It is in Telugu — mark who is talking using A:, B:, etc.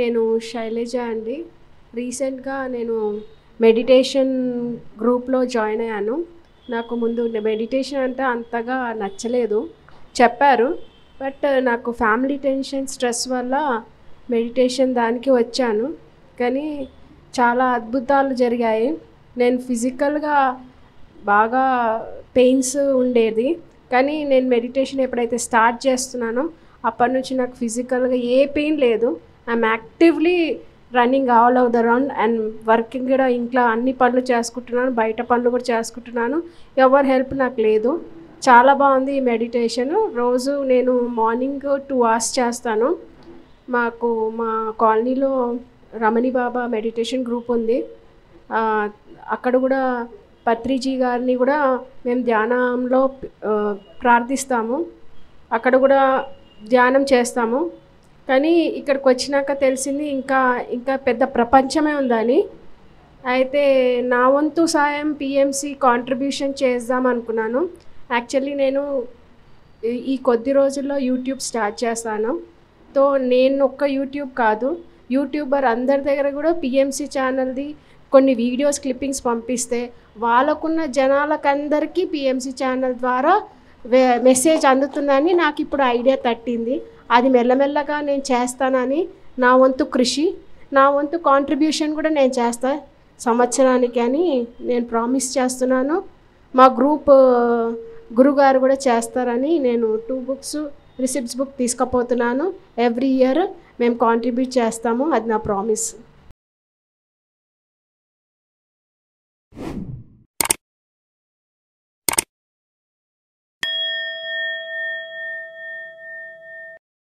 A: నేను శైలజ అండి. రీసెంట్‌గా నేను మెడిటేషన్ గ్రూప్‌లో జాయిన్ అయ్యాను. నాకు ముందు మెడిటేషన్ అంటే అంతగా నచ్చలేదు. చెప్పారు. బట్ నాకు ఫ్యామిలీ టెన్షన్, స్ట్రెస్ వల్ల మెడిటేషన్ దానికి వచ్చాను. కానీ చాలా అద్భుతాలు జరిగాయి. నేను ఫిజికల్‌గా బాగా పెయిన్స్ ఉండేది. కానీ నేను మెడిటేషన్ ఎప్పుడైతే స్టార్ట్ చేస్తున్నానో అప్పటి నుంచి నాకు ఫిజికల్‌గా ఏ పెయిన్ లేదు. I'm actively running all over the round and working కూడా ఇంట్లో అన్ని పనులు చేసుకుంటున్నాను. బయట పనులు కూడా చేసుకుంటున్నాను. ఎవరి హెల్ప్ నాకు లేదు. చాలా బాగుంది ఈ మెడిటేషన్. రోజు నేను మార్నింగ్ 2 అవర్స్ చేస్తాను. మాకు మా కాలనీలో రమణి బాబా మెడిటేషన్ గ్రూప్ ఉంది. అక్కడ కూడా పత్రిజీ గారిని కూడా మేము ధ్యానంలో ప్రార్థిస్తాము. అక్కడ కూడా ధ్యానం చేస్తాము. కానీ ఇక్కడికి వచ్చినాక తెలిసింది ఇంకా పెద్ద ప్రపంచమే ఉందని. అయితే నా వంతు సాయం పిఎంసి కాంట్రిబ్యూషన్ చేద్దాం అనుకున్నాను. యాక్చువల్లీ నేను ఈ కొద్ది రోజుల్లో యూట్యూబ్ స్టార్ట్ చేస్తాను. నేను ఒక్క యూట్యూబ్ కాదు, యూట్యూబర్ అందరి దగ్గర కూడా పిఎంసి ఛానల్ది కొన్ని వీడియోస్ క్లిప్పింగ్స్ పంపిస్తే వాళ్ళకున్న జనాలకందరికీ పిఎంసి ఛానల్ ద్వారా మెసేజ్ అందుతుందని నాకు ఇప్పుడు ఐడియా తట్టింది. అది మెల్లమెల్లగా నేను చేస్తానని నా వంతు కృషి, నా వంతు కాంట్రిబ్యూషన్ కూడా నేను చేస్తాను సంవత్సరానికి అని నేను ప్రామిస్ చేస్తున్నాను. మా గ్రూప్ గురుగారు కూడా చేస్తారని నేను 2 బుక్స్ రిసిప్ట్స్ బుక్ తీసుకుపోతున్నాను. ఎవ్రీ ఇయర్ మేము కాంట్రిబ్యూట్ చేస్తాము. అది నా ప్రామిస్.